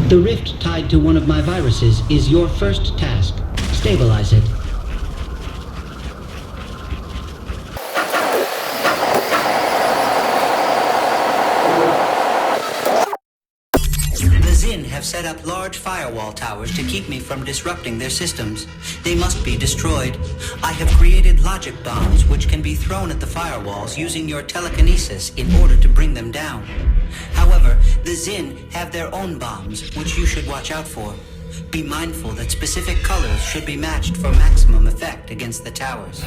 The rift tied to one of my viruses is your first task. Stabilize it. The Zin have set up large firewall towers to keep me from disrupting their systems. They must be destroyed. I have created logic bombs which can be thrown at the firewalls using your telekinesis in order to bring them down. However, the Zin have their own bombs, which you should watch out for. Be mindful that specific colors should be matched for maximum effect against the towers.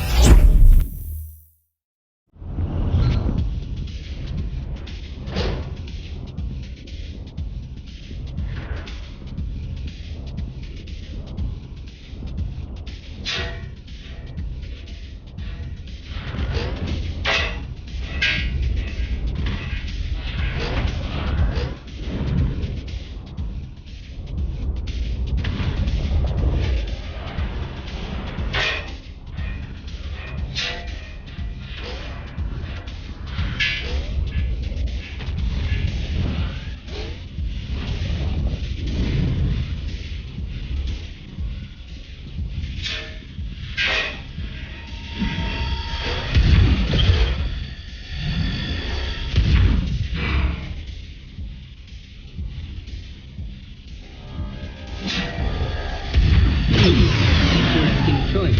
Interesting choice.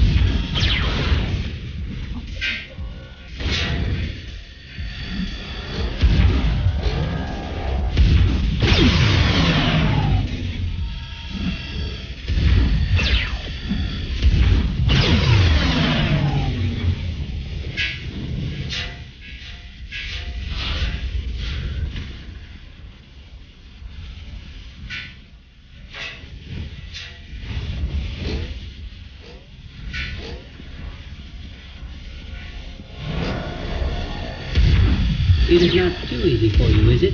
It is not too easy for you, is it?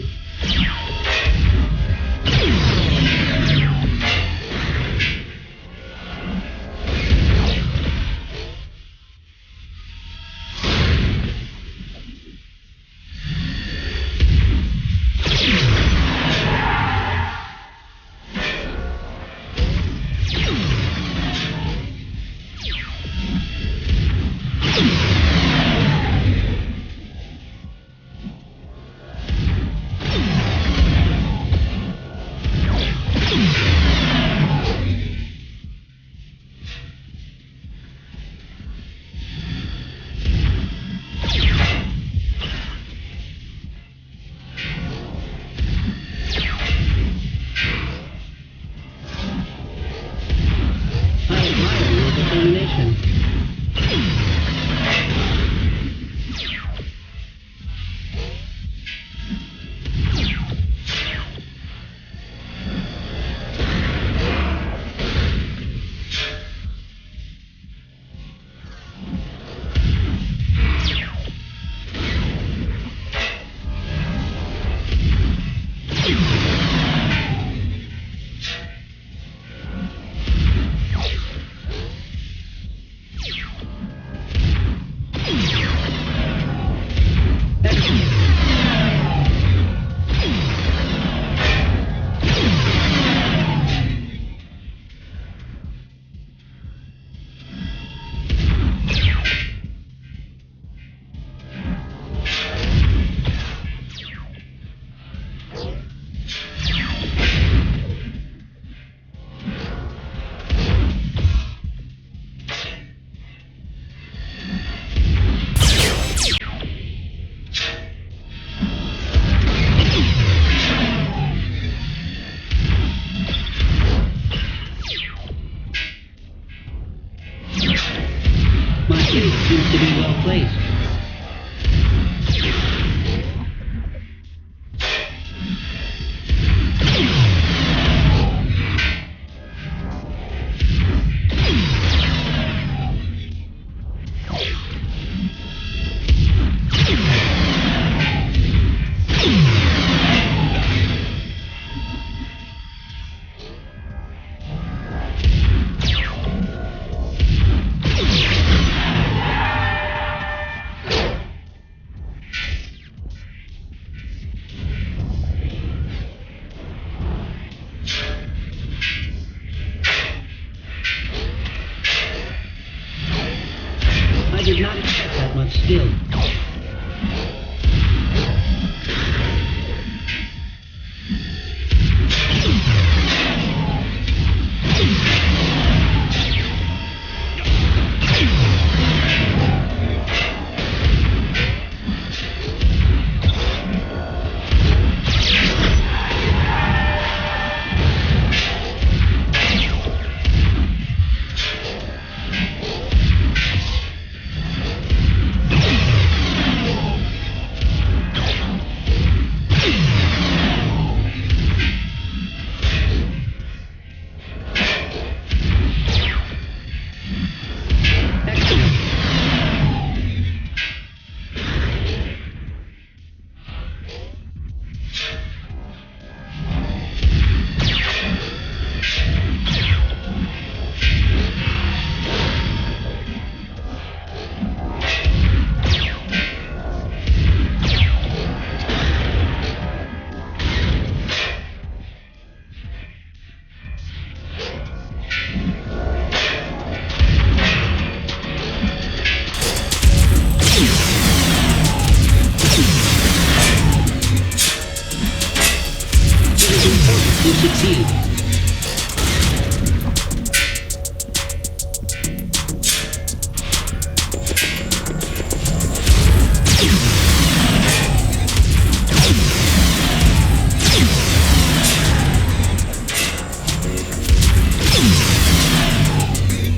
to succeed.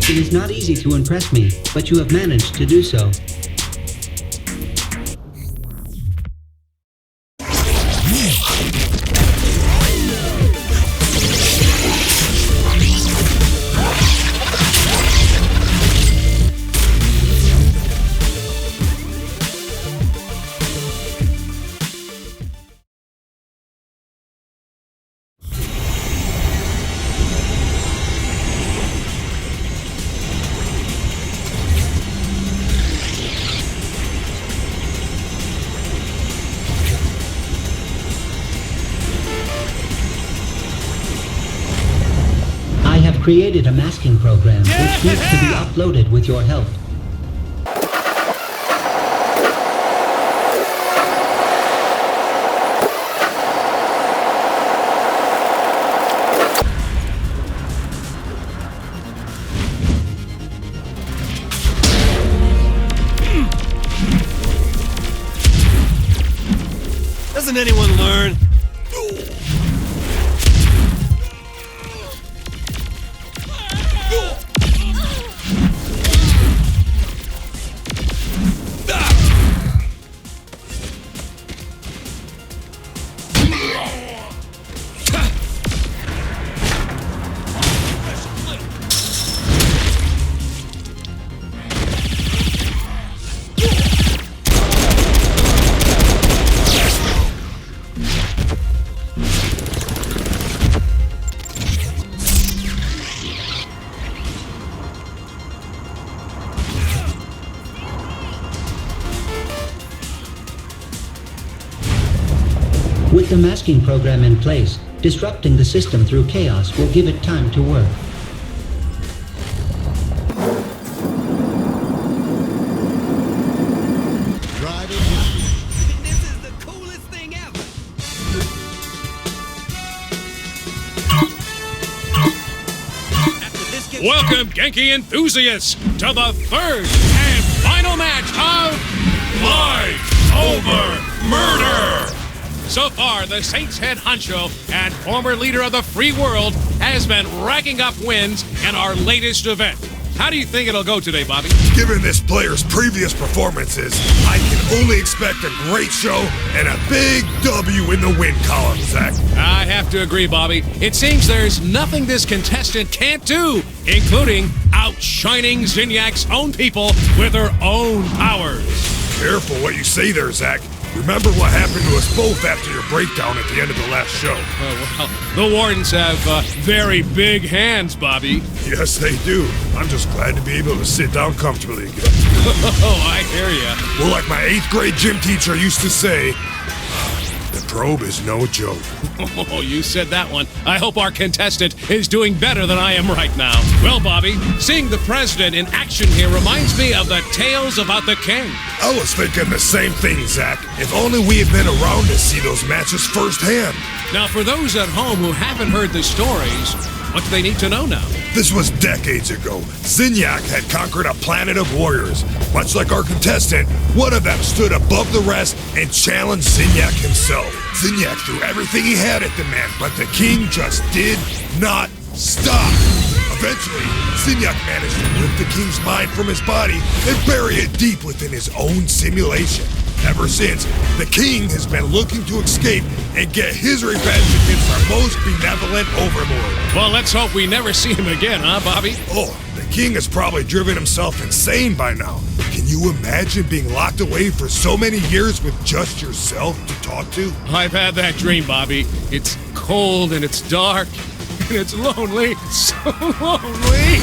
It is not easy to impress me, but you have managed to do so. Created a masking program which needs to be uploaded with your help. Doesn't anyone learn? With the masking program in place, disrupting the system through chaos will give it time to work. This is the coolest thing ever! Welcome, Genki enthusiasts, to the third and final match of Life Over Murder! So far, the Saints head honcho and former leader of the free world has been racking up wins in our latest event. How do you think it'll go today, Bobby? Given this player's previous performances, I can only expect a great show and a big W in the win column, Zach. I have to agree, Bobby. It seems there's nothing this contestant can't do, including outshining Zinyak's own people with her own powers. Careful what you say there, Zach. Remember what happened to us both after your breakdown at the end of the last show. Oh, well, the Wardens have very big hands, Bobby. Yes, they do. I'm just glad to be able to sit down comfortably again. Oh, I hear ya. Well, like my 8th grade gym teacher used to say, the probe is no joke. Oh, you said that one. I hope our contestant is doing better than I am right now. Well, Bobby, seeing the president in action here reminds me of the tales about the king. I was thinking the same thing, Zach. If only we had been around to see those matches firsthand. Now, for those at home who haven't heard the stories, what do they need to know now? This was decades ago. Zinyak had conquered a planet of warriors. Much like our contestant, one of them stood above the rest and challenged Zinyak himself. Zinyak threw everything he had at the man, but the king just did not stop. Eventually, Zinyak managed to rip the king's mind from his body and bury it deep within his own simulation. Ever since, the king has been looking to escape and get his revenge against our most benevolent overlord. Well, let's hope we never see him again, huh, Bobby? Oh, the king has probably driven himself insane by now. Can you imagine being locked away for so many years with just yourself to talk to? I've had that dream, Bobby. It's cold and it's dark and it's lonely. So lonely.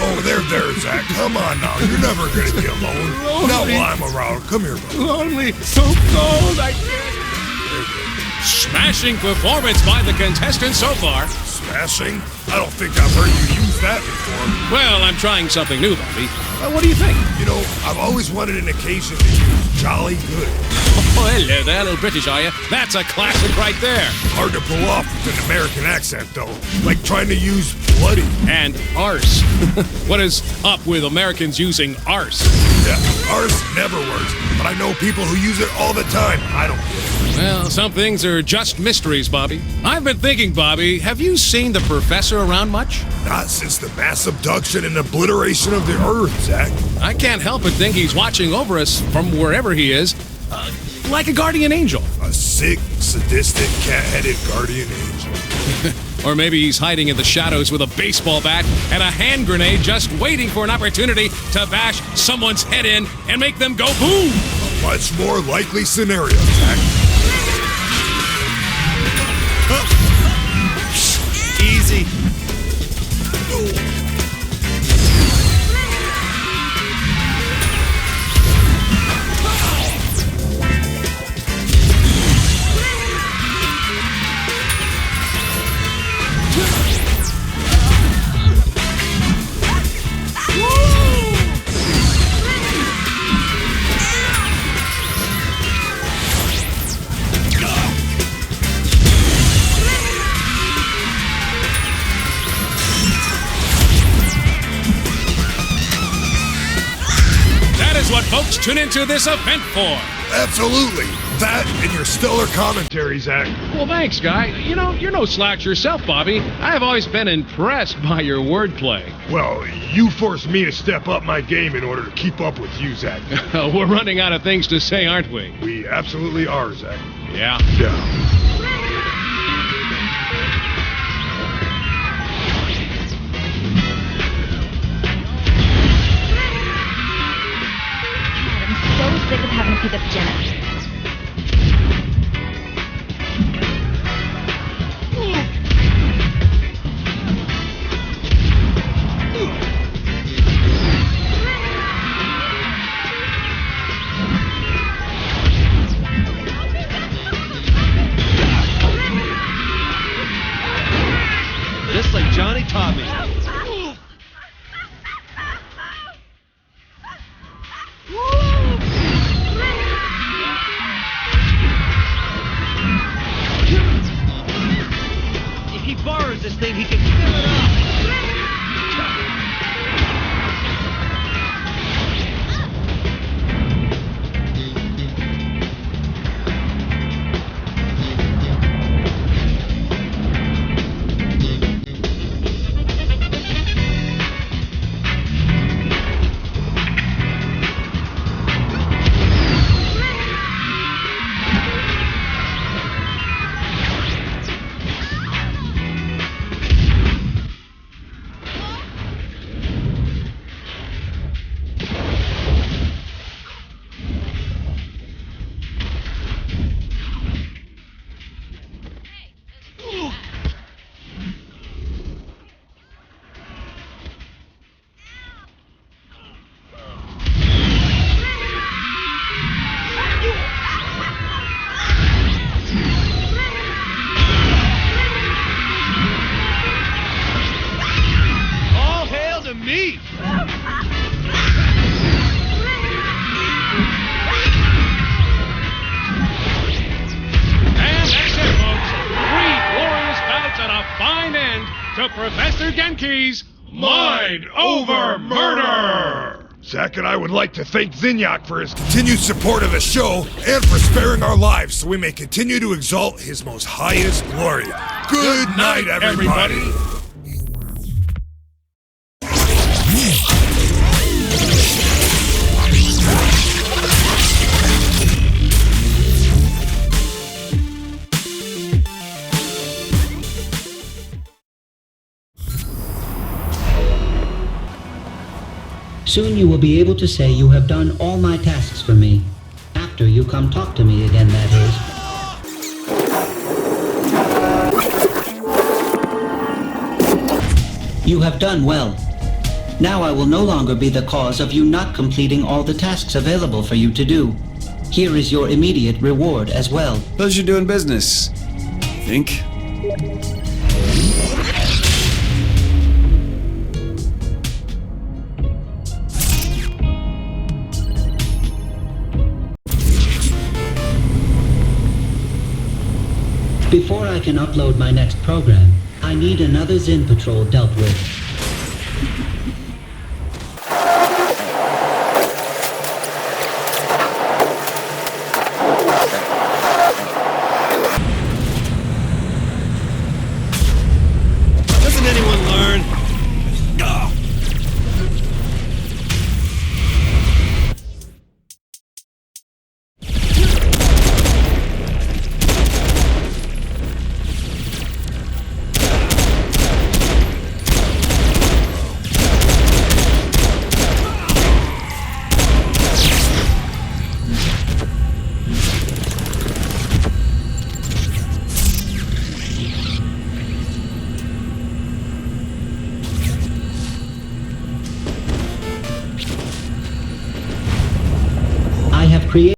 Oh, there, Zach. Come on now. You're never going to be alone. Not while I'm around. Come here, bro. Lonely, so cold, I can't. Smashing performance by the contestant so far. Bashing? I don't think I've heard you use that before. Well, I'm trying something new, Bobby. What do you think? You know, I've always wanted an occasion to use jolly good. Oh, hello there, little British, are you? That's a classic right there. Hard to pull off with an American accent, though. Like trying to use bloody. And arse. What is up with Americans using arse? Yeah, arse never works, but I know people who use it all the time. I don't get it. Well, some things are just mysteries, Bobby. I've been thinking, Bobby, have you seen the professor around much? Not since the mass abduction and obliteration of the Earth, Zach. I can't help but think he's watching over us from wherever he is, like a guardian angel. A sick, sadistic, cat-headed guardian angel. Or maybe he's hiding in the shadows with a baseball bat and a hand grenade just waiting for an opportunity to bash someone's head in and make them go boom! A much more likely scenario, Zach. Easy. What folks tune into this event for. Absolutely. That and your stellar commentary, Zach. Well, thanks, Guy. You know, you're no slouch yourself, Bobby. I have always been impressed by your wordplay. Well, you forced me to step up my game in order to keep up with you, Zach. We're running out of things to say, aren't we? We absolutely are, Zach. Yeah. Yeah. Sick of having to pick up Jenna. Just like Johnny taught me. This thing, he can fill it up. to Professor Genki's Mind Over Murder! Zach and I would like to thank Zinyak for his continued support of the show and for sparing our lives so we may continue to exalt his most highest glory. Good night, everybody. Soon you will be able to say you have done all my tasks for me. After you come talk to me again, that is. You have done well. Now I will no longer be the cause of you not completing all the tasks available for you to do. Here is your immediate reward as well. Pleasure doing business, I think. Before I can upload my next program, I need another Zin patrol dealt with.